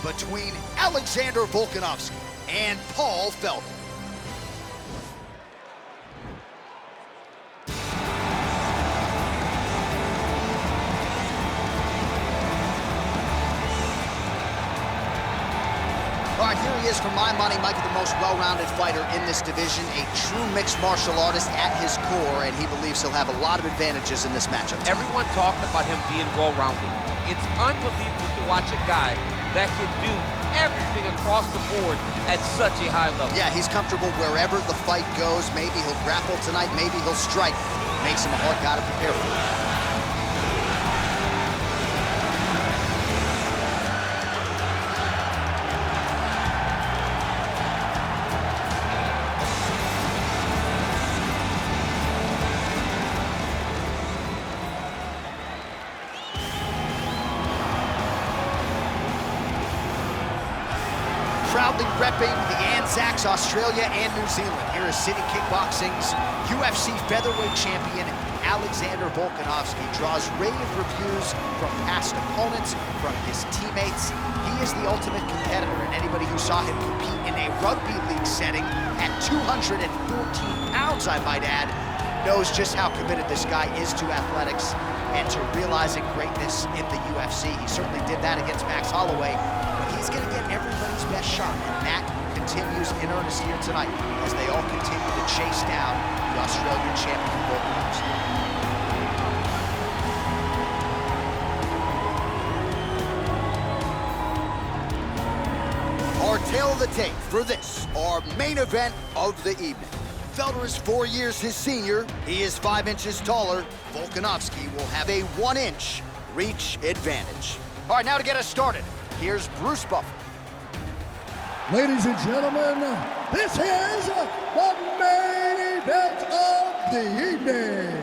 between Alexander Volkanovski and Paul Felder. All right, here he is. For my money, might be the most well-rounded fighter in this division, a true mixed martial artist at his core, and he believes he'll have a lot of advantages in this matchup. Everyone talked about him being well-rounded. It's unbelievable to watch a guy that can do everything across the board at such a high level. Yeah, he's comfortable wherever the fight goes. Maybe he'll grapple tonight, maybe he'll strike. Makes him a hard guy to prepare for. Proudly repping the Anzacs, Australia and New Zealand. Here is City Kickboxing's UFC featherweight champion, Alexander Volkanovski, draws rave reviews from past opponents, from his teammates. He is the ultimate competitor, and anybody who saw him compete in a rugby league setting at 214 pounds, I might add, knows just how committed this guy is to athletics and to realizing greatness in the UFC. He certainly did that against Max Holloway, but he's gonna get everybody's best shot, and that continues in earnest here tonight as they all continue to chase down the Australian champion, Volkanovski. Our tail of the tape for this, our main event of the evening. Felder is 4 years his senior. He is 5 inches taller. Volkanovski will have a 1-inch reach advantage. All right, now to get us started, here's Bruce Buffer. Ladies and gentlemen, this is the main event of the evening.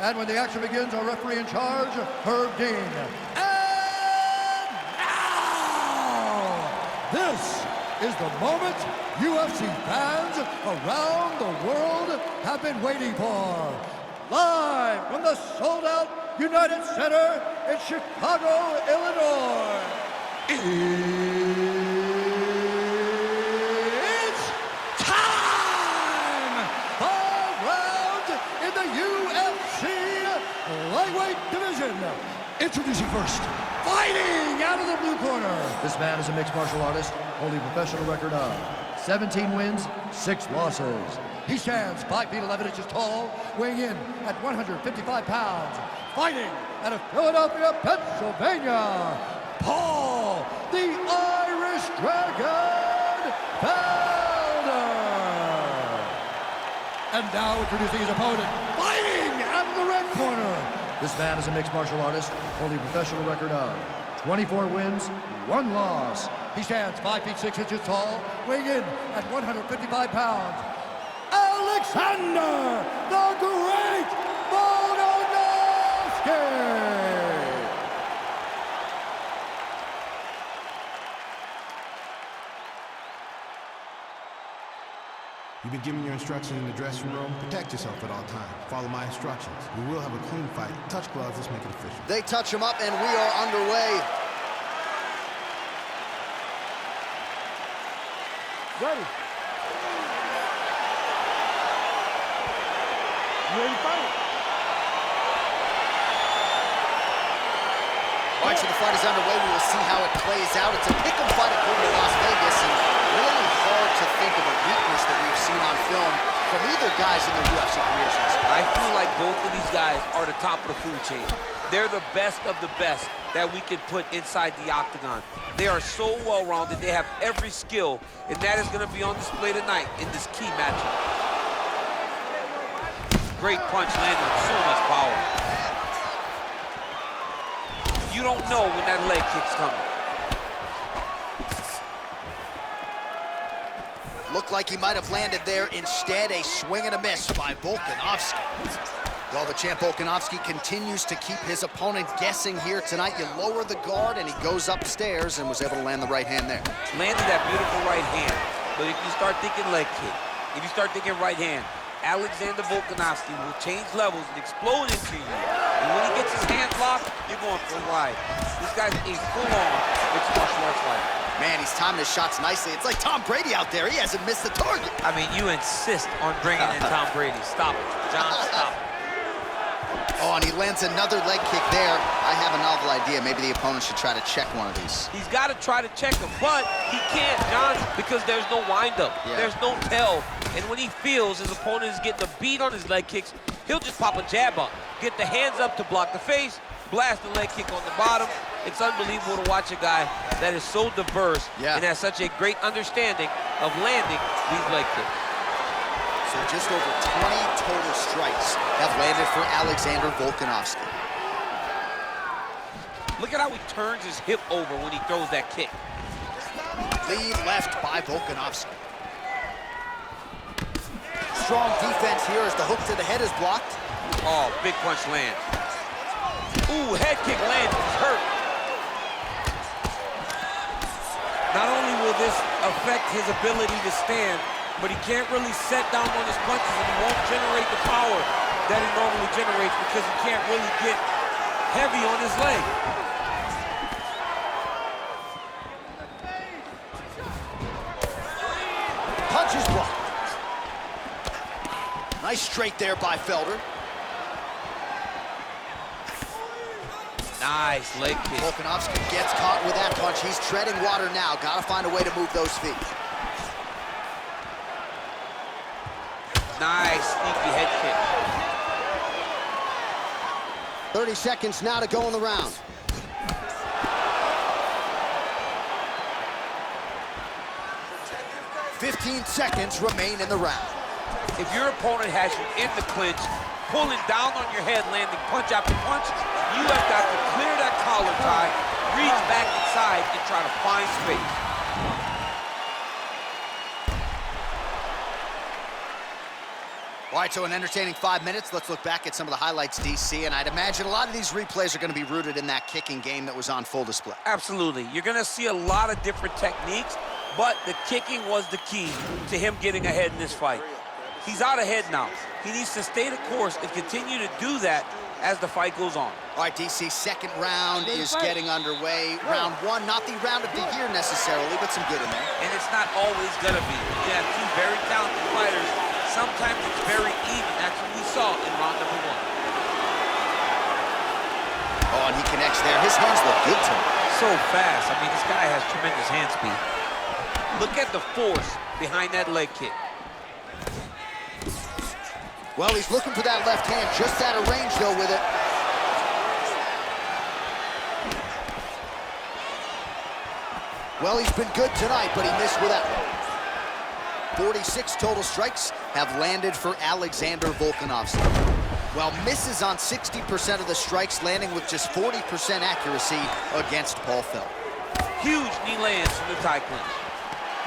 And when the action begins, our referee in charge, Herb Dean. And now, this is the moment UFC fans around the world have been waiting for. Live from the sold-out United Center in Chicago, Illinois. It's time! 5 rounds in the UFC lightweight division. Introducing first, fighting out of the blue corner. This man is a mixed martial artist, holding a professional record of 17 wins, 6 losses. He stands 5 feet 11 inches tall, weighing in at 155 pounds. Fighting out of Philadelphia, Pennsylvania, Paul, the Irish Dragon Felder. And now introducing his opponent, fighting out of the red corner. This man is a mixed martial artist, holding a professional record of 24 wins, 1 loss. He stands 5 feet 6 inches tall, weighing in at 155 pounds. Alexander the Great Volkanovski! You've been given your instructions in the dressing room. Protect yourself at all times. Follow my instructions. We will have a clean fight. Touch gloves, let's make it official. They touch him up, and we are underway. Ready. You ready to fight? All right, so the fight is underway. We will see how it plays out. It's a pick-em fight according to Las Vegas, and really hard to think of a weakness that we've seen on film from either guys in their UFC careers. I feel like both of these guys are the top of the food chain. They're the best of the best that we can put inside the octagon. They are so well-rounded. They have every skill, and that is going to be on display tonight in this key matchup. Great punch landed with so much power. You don't know when that leg kick's coming. Looked like he might have landed there. Instead, a swing and a miss by Volkanovski. Well, the champ Volkanovski continues to keep his opponent guessing here tonight. You lower the guard, and he goes upstairs and was able to land the right hand there. Landed that beautiful right hand. But if you start thinking leg kick, if you start thinking right hand, Alexander Volkanovski will change levels and explode into you. And when he gets his hands locked, you're going for a ride. This guy's a full-on mixed martial arts fighter. Man, he's timing his shots nicely. It's like Tom Brady out there. He hasn't missed the target. I mean, you insist on bringing in Tom Brady. Stop it, John, stop it. Oh, and he lands another leg kick there. I have a novel idea. Maybe the opponent should try to check one of these. He's got to try to check him, but he can't, John, because there's no windup. Yeah. There's no tell. And when he feels his opponent is getting a beat on his leg kicks, he'll just pop a jab up, get the hands up to block the face, blast the leg kick on the bottom. It's unbelievable to watch a guy that is so diverse and has such a great understanding of landing these leg kicks. So just over 20 total strikes have landed for Alexander Volkanovski. Look at how he turns his hip over when he throws that kick. Lead left by Volkanovski. Strong defense here as the hook to the head is blocked. Oh, big punch lands. Ooh, head kick lands. He's hurt. Not only will this affect his ability to stand, but he can't really set down on his punches and he won't generate the power that he normally generates because he can't really get heavy on his leg. Punch is blocked. Nice straight there by Felder. Nice leg kick. Volkanovski gets caught with that punch. He's treading water now. Got to find a way to move those feet. Nice sneaky head kick. 30 seconds now to go in the round. "15 seconds remain in the round." If your opponent has you in the clinch, pulling down on your head, landing punch after punch, you have got to clear that collar tie, reach back inside, and try to find space. All right, so an entertaining 5 minutes. Let's look back at some of the highlights, DC, and I'd imagine a lot of these replays are going to be rooted in that kicking game that was on full display. Absolutely. You're going to see a lot of different techniques, but the kicking was the key to him getting ahead in this fight. He's out ahead now. He needs to stay the course and continue to do that as the fight goes on. All right, DC, second round is getting underway. Round one, not the round of the year necessarily, but some good in there. And it's not always going to be. You have two very talented fighters. Sometimes it's very even. That's what we saw in round number one. Oh, and he connects there. His hands look good to him. So fast. I mean, this guy has tremendous hand speed. Look at the force behind that leg kick. Well, he's looking for that left hand, just out of range, though, with it. Well, he's been good tonight, but he missed with that one. 46 total strikes have landed for Alexander Volkanovski. Well, misses on 60% of the strikes, landing with just 40% accuracy against Paul Felder. Huge knee lands from the tie clinch.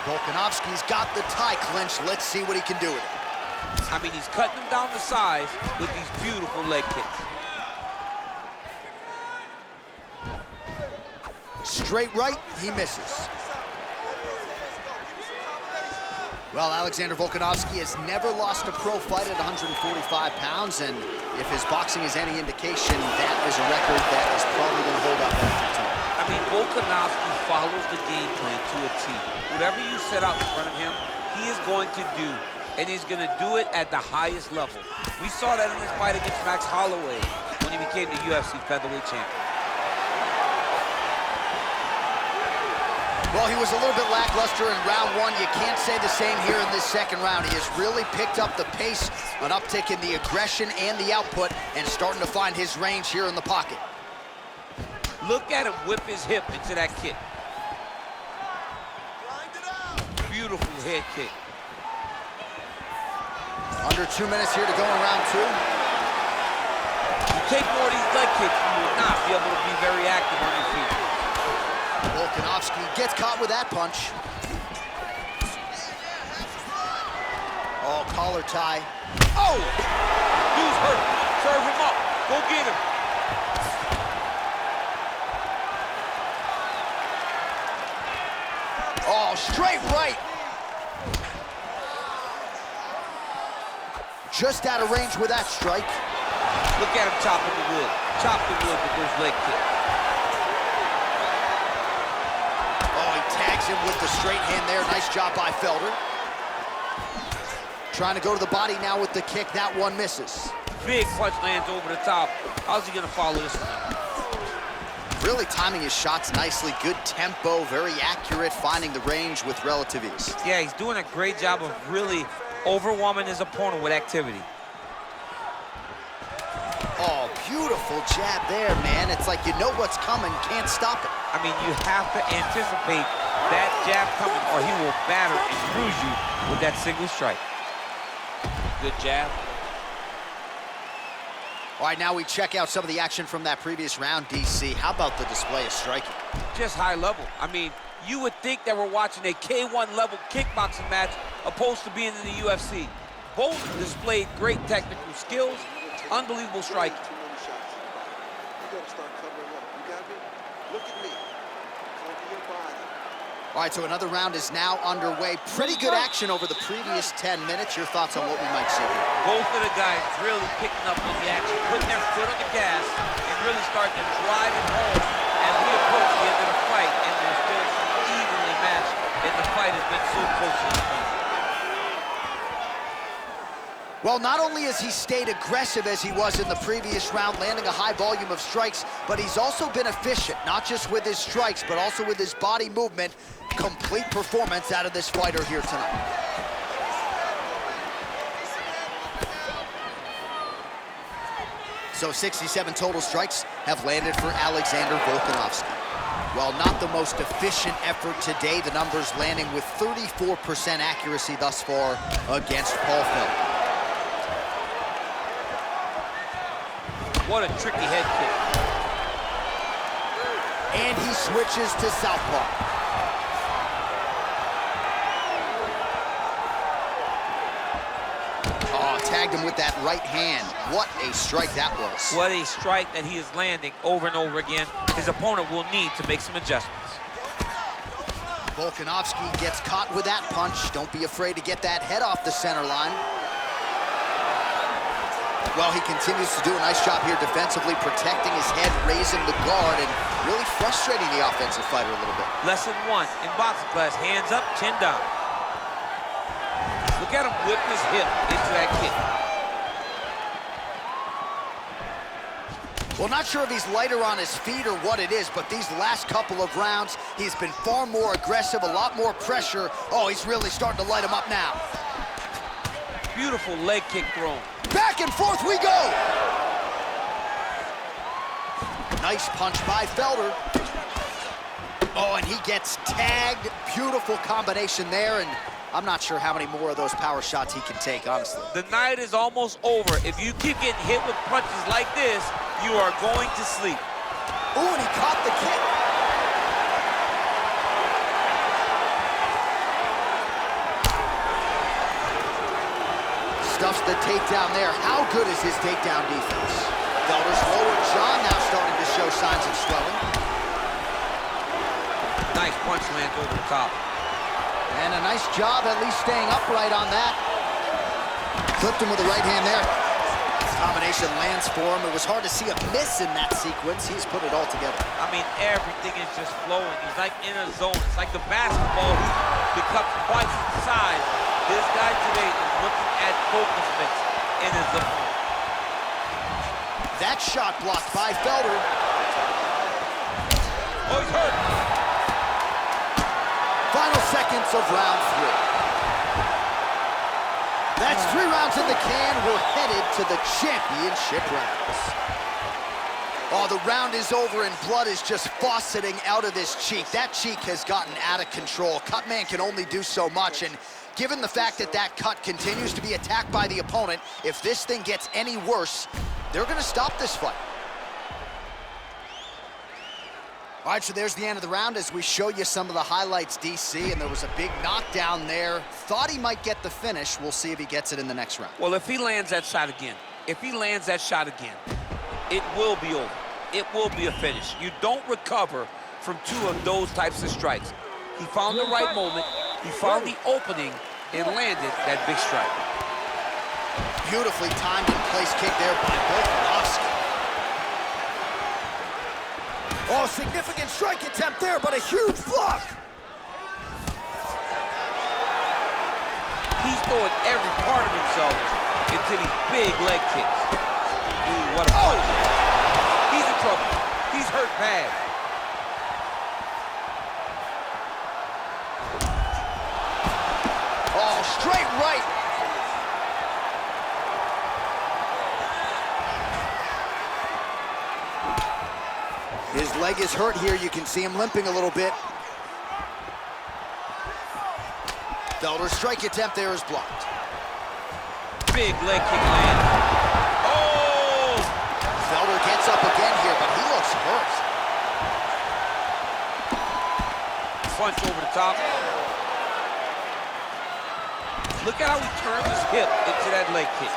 Volkanovski's got the tie clinch. Let's see what he can do with it. I mean, he's cutting them down to size with these beautiful leg kicks. Straight right, he misses. Well, Alexander Volkanovski has never lost a pro fight at 145 pounds, and if his boxing is any indication, that is a record that is probably going to hold up after time. I mean, Volkanovski follows the game plan to a T. Whatever you set out in front of him, he is going to do, and he's going to do it at the highest level. We saw that in his fight against Max Holloway when he became the UFC featherweight champion. Well, he was a little bit lackluster in round one. You can't say the same here in this second round. He has really picked up the pace, an uptick in the aggression and the output, and starting to find his range here in the pocket. Look at him whip his hip into that kick. Beautiful head kick. Under 2 minutes here to go in round two. You take more of these leg kicks, you will not be able to be very active on your feet. Volkanovski gets caught with that punch. Oh, collar tie. Oh! Dude's hurt. Serve him up. Go get him. Oh, straight right. Just out of range with that strike. Look at him chopping the wood. Chop the wood with those leg kicks. tags him with the straight hand there. Nice job by Felder. Trying to go to the body now with the kick. That one misses. Big punch lands over the top. How's he gonna follow this one up? Really timing his shots nicely. Good tempo, very accurate, finding the range with relative ease. Yeah, he's doing a great job of really overwhelming his opponent with activity. Oh, beautiful jab there, man. It's like you know what's coming, can't stop it. I mean, you have to anticipate that jab coming or he will batter and bruise you with that single strike. Good jab. All right, now we check out some of the action from that previous round, DC. How about the display of striking? Just high level. I mean, you would think that we're watching a K1 level kickboxing match opposed to being in the UFC. Both displayed great technical skills, unbelievable striking. All right, so another round is now underway. Pretty good action over the previous 10 minutes. Your thoughts on what we might see here? Both of the guys really picking up on the action, putting their foot on the gas, and really starting to drive it home as we approach the end of the fight, and they're still evenly matched, and the fight has been so close to the end. Well, not only has he stayed aggressive as he was in the previous round, landing a high volume of strikes, but he's also been efficient, not just with his strikes, but also with his body movement. Complete performance out of this fighter here tonight. So 67 total strikes have landed for Alexander Volkanovski. While not the most efficient effort today, the numbers landing with 34% accuracy thus far against Paul Felder. What a tricky head kick. And he switches to southpaw. Oh, tagged him with that right hand. What a strike that was. What a strike that he is landing over and over again. His opponent will need to make some adjustments. Volkanovski gets caught with that punch. Don't be afraid to get that head off the center line. Well, he continues to do a nice job here defensively, protecting his head, raising the guard, and really frustrating the offensive fighter a little bit. Lesson 1 in boxing class, hands up, chin down. Look at him whip his hip into that kick. Well, not sure if he's lighter on his feet or what it is, but these last couple of rounds, he's been far more aggressive, a lot more pressure. Oh, he's really starting to light him up now. Beautiful leg kick thrown. Back and forth we go! Nice punch by Felder. Oh, and he gets tagged. Beautiful combination there, and I'm not sure how many more of those power shots he can take, honestly. The night is almost over. If you keep getting hit with punches like this, you are going to sleep. Ooh, and he caught the kick. Stuffs the takedown there. How good is his takedown defense? Felder's lower jaw now starting to show signs of swelling. Nice punch lands over the top. And a nice job at least staying upright on that. Clipped him with the right hand there. Combination lands for him. It was hard to see a miss in that sequence. He's put it all together. I mean, everything is just flowing. He's like in a zone. It's like the basketball who becomes twice its size. This guy today is looking at focus mix in his opponent. That shot blocked by Felder. Oh, he's hurt. Final seconds of round 3. That's 3 rounds in the can. We're headed to the championship rounds. Oh, the round is over and blood is just fauceting out of this cheek. That cheek has gotten out of control. Cutman can only do so much, and given the fact that that cut continues to be attacked by the opponent, if this thing gets any worse, they're gonna stop this fight. All right, so there's the end of the round as we show you some of the highlights, DC, and there was a big knockdown there. Thought he might get the finish. We'll see if he gets it in the next round. Well, if he lands that shot again, it will be over. It will be a finish. You don't recover from 2 of those types of strikes. He found the right moment, he found the opening, and landed that big strike. Beautifully timed and placed kick there by Volkanovski. Oh, significant strike attempt there, but a huge block. throwing every part of himself into these big leg kicks. Ooh, what a punch. He's in trouble. He's hurt bad. Oh, straight right. His leg is hurt here. You can see him limping a little bit. Felder's strike attempt there is blocked. Big leg kick land. Oh! Felder gets up again here, but he looks hurt. Punch over the top. Look at how he turns his hip into that leg kick.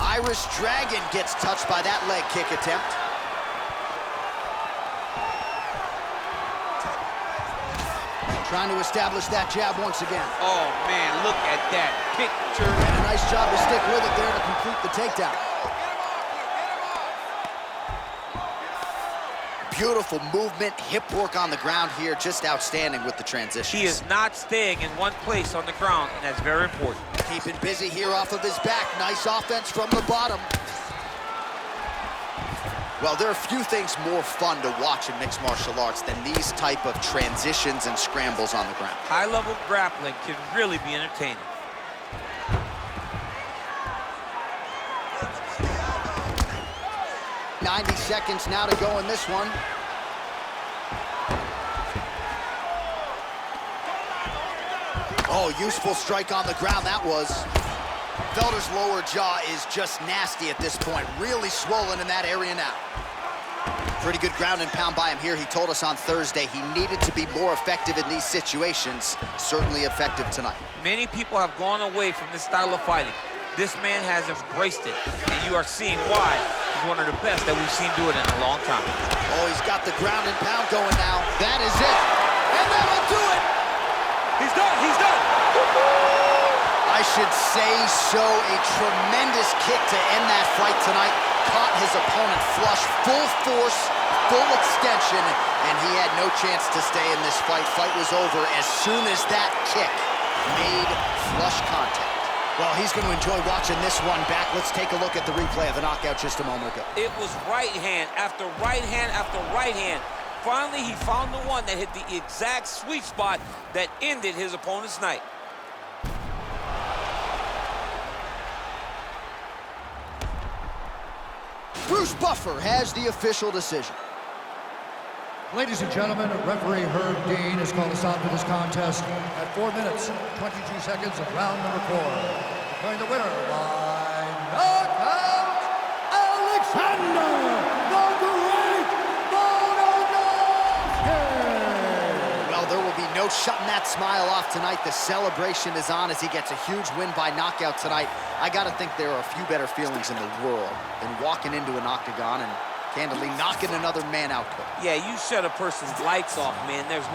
Irish Dragon gets touched by that leg kick attempt. Trying to establish that jab once again. Oh, man, look at that picture. And a nice job to stick with it there to complete the takedown. Beautiful movement, hip work on the ground here, just outstanding with the transitions. He is not staying in one place on the ground, and that's very important. Keeping busy here off of his back. Nice offense from the bottom. Well, there are few things more fun to watch in mixed martial arts than these type of transitions and scrambles on the ground. High-level grappling can really be entertaining. .90 seconds now to go in this one. Oh, useful strike on the ground, that was. Felder's lower jaw is just nasty at this point. Really swollen in that area now. Pretty good ground and pound by him here. He told us on Thursday he needed to be more effective in these situations. Certainly effective tonight. Many people have gone away from this style of fighting. This man has embraced it, and you are seeing why he's one of the best that we've seen do it in a long time. Oh, he's got the ground and pound going now. That is it. And that'll do it. He's done. He's done. I should say so. A tremendous kick to end that fight tonight. Caught his opponent flush, full force, full extension, and he had no chance to stay in this fight. Fight was over as soon as that kick made flush contact. Well, he's going to enjoy watching this one back. Let's take a look at the replay of the knockout just a moment ago. It was right hand after right hand after right hand. Finally, he found the one that hit the exact sweet spot that ended his opponent's night. Bruce Buffer has the official decision. Ladies and gentlemen, referee Herb Dean has called a stop to this contest at 4 minutes, 22 seconds of round number 4. Declaring the winner by knockout, Alexander the Great Volkanovski! Well, there will be no shutting that smile off tonight. The celebration is on as he gets a huge win by knockout tonight. I gotta think there are a few better feelings in the world than walking into an octagon and candidly knocking another man out. Yeah, you shut a person's lights off, man. There's